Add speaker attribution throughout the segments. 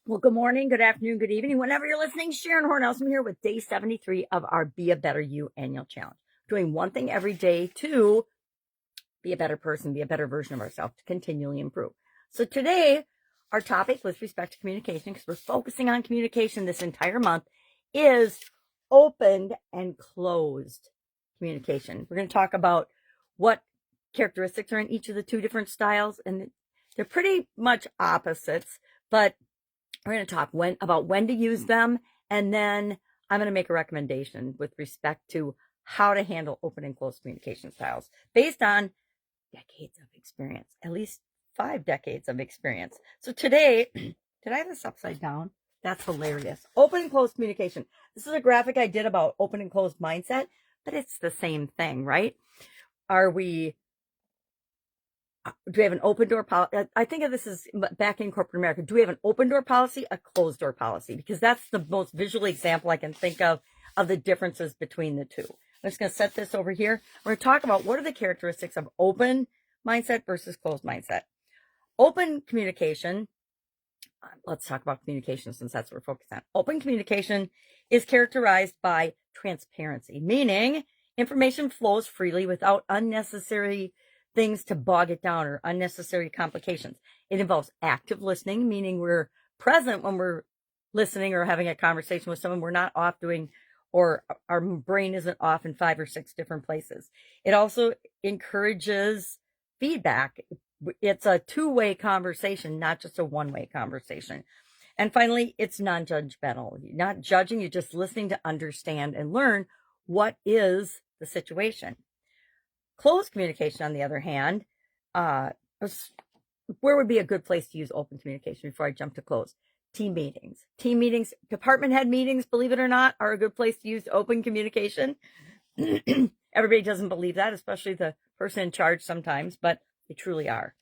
Speaker 1: Well, good morning, good afternoon, good evening. Whenever you're listening, Sharon Horne-Ellstrom here with day 73 of our Be a Better You annual challenge. Doing one thing every day to be a better person, be a better version of ourselves, to continually improve. So today, our topic with respect to communication, because we're focusing on communication this entire month, is opened and closed communication. We're going to talk about what characteristics are in each of the two different styles, and they're pretty much opposites, but we're going to talk about when to use them, and then I'm going to make a recommendation with respect to how to handle open and closed communication styles based on decades of experience, at least 5 decades of experience. So today, did I have this upside down? That's hilarious. Open and closed communication. This is a graphic I did about open and closed mindset, but it's the same thing, right? Do we have an open door policy? I think of this as back in corporate America. Do we have an open door policy, a closed door policy? Because that's the most visual example I can think of the differences between the two. I'm just going to set this over here. We're going to talk about what are the characteristics of open mindset versus closed mindset. Open communication. Let's talk about communication since that's what we're focused on. Open communication is characterized by transparency, meaning information flows freely without unnecessary things to bog it down or unnecessary complications. It involves active listening, meaning we're present when we're listening or having a conversation with someone. We're not off doing, or our brain isn't off in 5 or 6 different places. It also encourages feedback. It's a 2-way conversation, not just a 1-way conversation. And finally, it's non-judgmental. You're not judging, you're just listening to understand and learn what is the situation. Closed communication, on the other hand, where would be a good place to use open communication before I jump to close? Team meetings. Team meetings, department head meetings, believe it or not, are a good place to use open communication. Everybody doesn't believe that, especially the person in charge sometimes, but they truly are.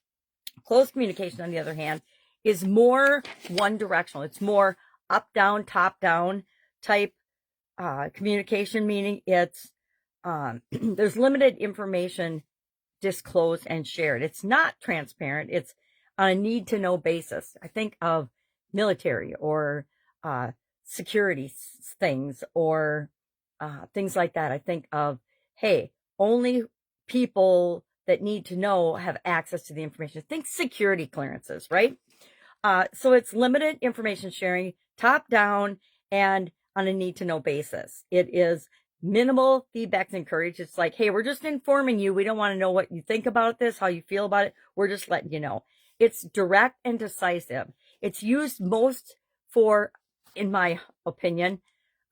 Speaker 1: Closed communication, on the other hand, is more one-directional. It's more up-down, top-down type communication, meaning it's there's limited information disclosed and shared. It's not transparent. It's on a need-to-know basis. I think of military or security things or things like that. I think of, hey, only people that need to know have access to the information. Think security clearances, right? So it's limited information sharing, top down, and on a need-to-know basis. It is minimal feedback encouraged. It's like, hey, we're just informing you. We don't want to know what you think about this, how you feel about it. We're just letting you know. It's direct and decisive. It's used most for, in my opinion,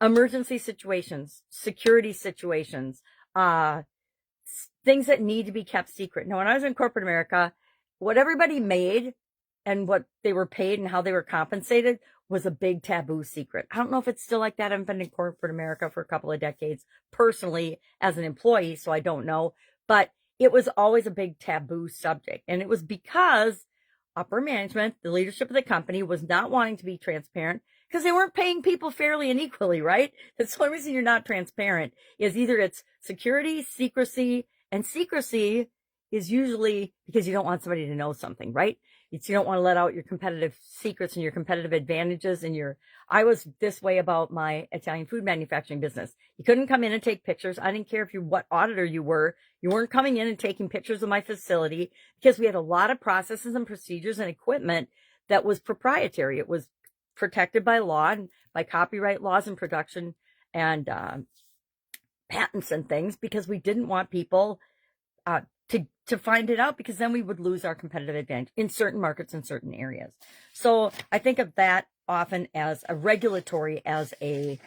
Speaker 1: emergency situations, security situations, things that need to be kept secret. Now, when I was in corporate America, what everybody made and what they were paid and how they were compensated was a big taboo secret. I don't know if it's still like that. I haven't been in corporate America for a couple of decades personally as an employee, so I don't know. But it was always a big taboo subject. And it was because upper management, the leadership of the company, was not wanting to be transparent because they weren't paying people fairly and equally, right? That's the only reason you're not transparent is either it's security, secrecy, and secrecy is usually because you don't want somebody to know something, right? You don't want to let out your competitive secrets and your competitive advantages and I was this way about my Italian food manufacturing business. You couldn't come in and take pictures. I didn't care what auditor you were. You weren't coming in and taking pictures of my facility because we had a lot of processes and procedures and equipment that was proprietary. It was protected by law and by copyright laws and production and patents and things because we didn't want people to find it out because then we would lose our competitive advantage in certain markets in certain areas. So I think of that often as a regulatory, as a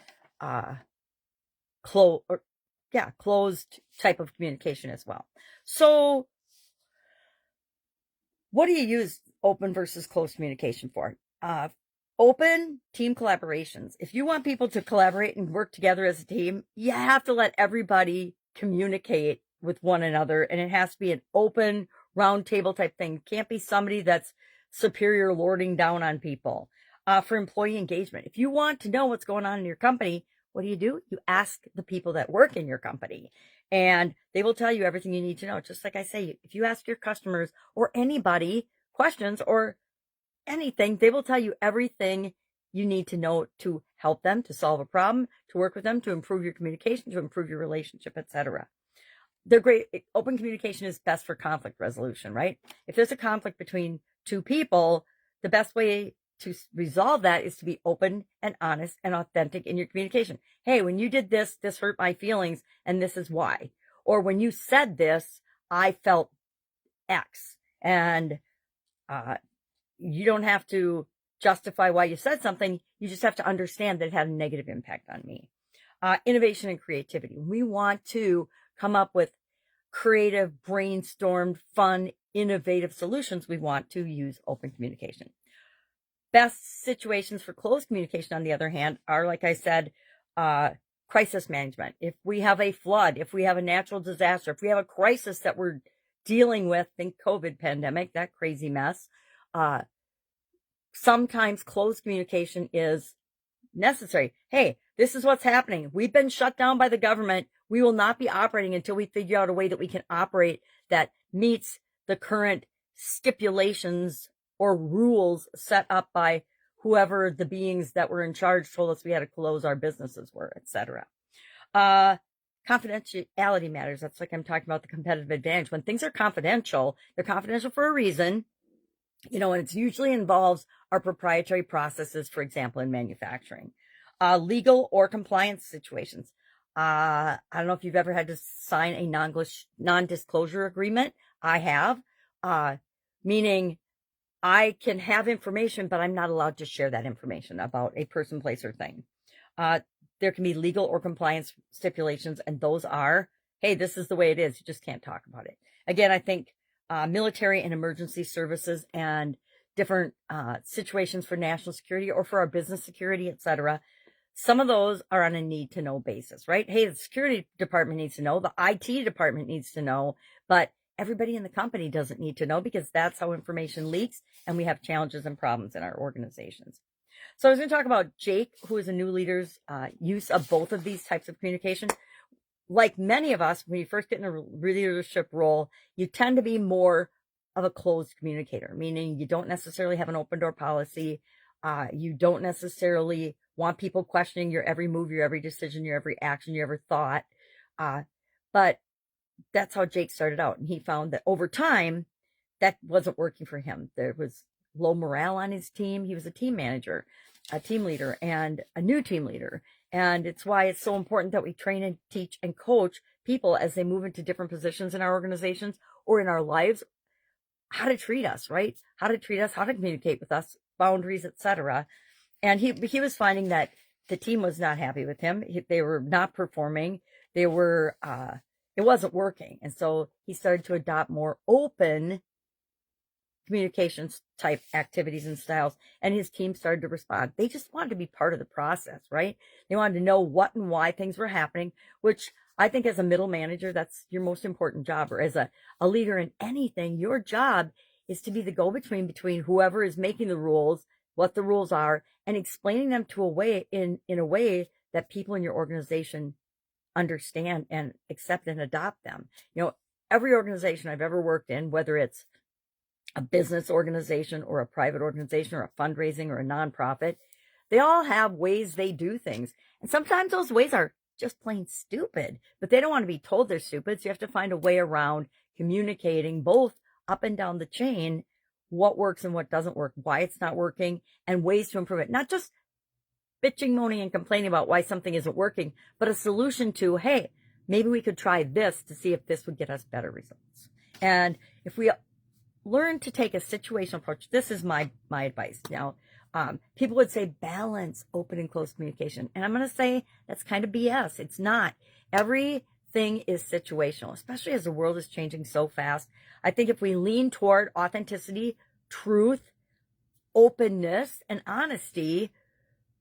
Speaker 1: closed type of communication as well. So what do you use open versus closed communication for? Open team collaborations. If you want people to collaborate and work together as a team, you have to let everybody communicate with one another, and it has to be an open round table type thing. It can't be somebody that's superior lording down on people. For employee engagement, if you want to know what's going on in your company, what do? You ask the people that work in your company, and they will tell you everything you need to know. Just like I say, if you ask your customers or anybody questions or anything, they will tell you everything you need to know to help them, to solve a problem, to work with them, to improve your communication, to improve your relationship, etc. They're great. Open communication is best for conflict resolution, right? If there's a conflict between two people, the best way to resolve that is to be open and honest and authentic in your communication. Hey, when you did this, this hurt my feelings, and this is why. Or when you said this, I felt X. And you don't have to justify why you said something. You just have to understand that it had a negative impact on me. Innovation and creativity. We want to come up with creative, brainstormed, fun, innovative solutions. We want to use open communication. Best situations for closed communication, on the other hand, are, like I said, crisis management. If we have a flood, if we have a natural disaster, if we have a crisis that we're dealing with, think COVID pandemic, that crazy mess, sometimes closed communication is necessary. Hey, this is what's happening. We've been shut down by the government. We will not be operating until we figure out a way that we can operate that meets the current stipulations or rules set up by whoever the beings that were in charge told us we had to close our businesses were, etc. Confidentiality matters. That's like I'm talking about the competitive advantage. When things are confidential, they're confidential for a reason, and it usually involves our proprietary processes, for example, in manufacturing. Legal or compliance situations. I don't know if you've ever had to sign a non-disclosure agreement. I have, meaning I can have information, but I'm not allowed to share that information about a person, place, or thing. There can be legal or compliance stipulations, and those are, hey, this is the way it is. You just can't talk about it. Again, I think military and emergency services and different situations for national security or for our business security, etc. Some of those are on a need-to-know basis, right? Hey, the security department needs to know, the IT department needs to know, but everybody in the company doesn't need to know, because that's how information leaks, and we have challenges and problems in our organizations. So I was going to talk about Jake, who is a new leader's use of both of these types of communication. Like many of us, when you first get in a leadership role, you tend to be more of a closed communicator, meaning you don't necessarily have an open door policy. You don't necessarily want people questioning your every move, your every decision, your every action, your every thought. But that's how Jake started out. And he found that over time, that wasn't working for him. There was low morale on his team. He was a team manager, a team leader, and a new team leader. And it's why it's so important that we train and teach and coach people as they move into different positions in our organizations or in our lives, how to treat us, right? How to treat us, how to communicate with us, boundaries, etc. And he was finding that the team was not happy with him. They were not performing. It wasn't working. And so he started to adopt more open communications type activities and styles, and his team started to respond. They just wanted to be part of the process, right? They wanted to know what and why things were happening, which I think as a middle manager, that's your most important job, or as a leader in anything, your job is to be the go-between between whoever is making the rules, what the rules are, and explaining them to in a way that people in your organization understand and accept and adopt them. Every organization I've ever worked in, whether it's a business organization or a private organization or a fundraising or a nonprofit, they all have ways they do things. And sometimes those ways are just plain stupid, but they don't want to be told they're stupid. So you have to find a way around communicating both up and down the chain what works and what doesn't work, why it's not working, and ways to improve it. Not just bitching, moaning, and complaining about why something isn't working, but a solution to, hey, maybe we could try this to see if this would get us better results. And if we learn to take a situational approach, this is my advice. Now, people would say balance open and closed communication. And I'm going to say that's kind of BS. It's not. Everything is situational, especially as the world is changing so fast. I think if we lean toward authenticity, truth, openness, and honesty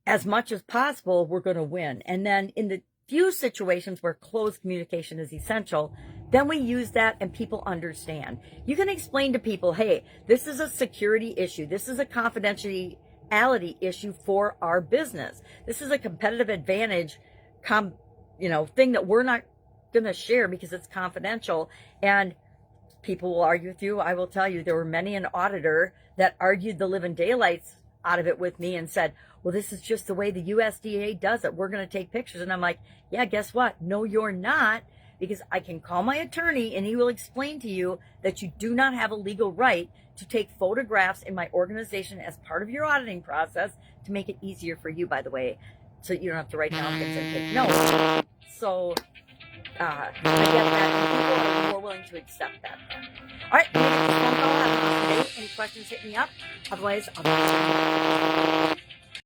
Speaker 1: as much as possible, we're going to win. And then in the few situations where closed communication is essential, then we use that and people understand. You can explain to people, hey, this is a security issue. This is a confidentiality issue for our business. This is a competitive advantage, thing that we're not going to share because it's confidential. And people will argue with you. I will tell you, there were many an auditor that argued the living daylights out of it with me and said, well, this is just the way the USDA does it. We're going to take pictures. And I'm like, yeah, guess what? No, you're not, because I can call my attorney and he will explain to you that you do not have a legal right to take photographs in my organization as part of your auditing process, to make it easier for you, by the way, so you don't have to write down things and take notes. So I get that, and people are more willing to accept that. All right, I'm gonna get this phone call. Have a nice day. Any questions, hit me up. Otherwise, I'll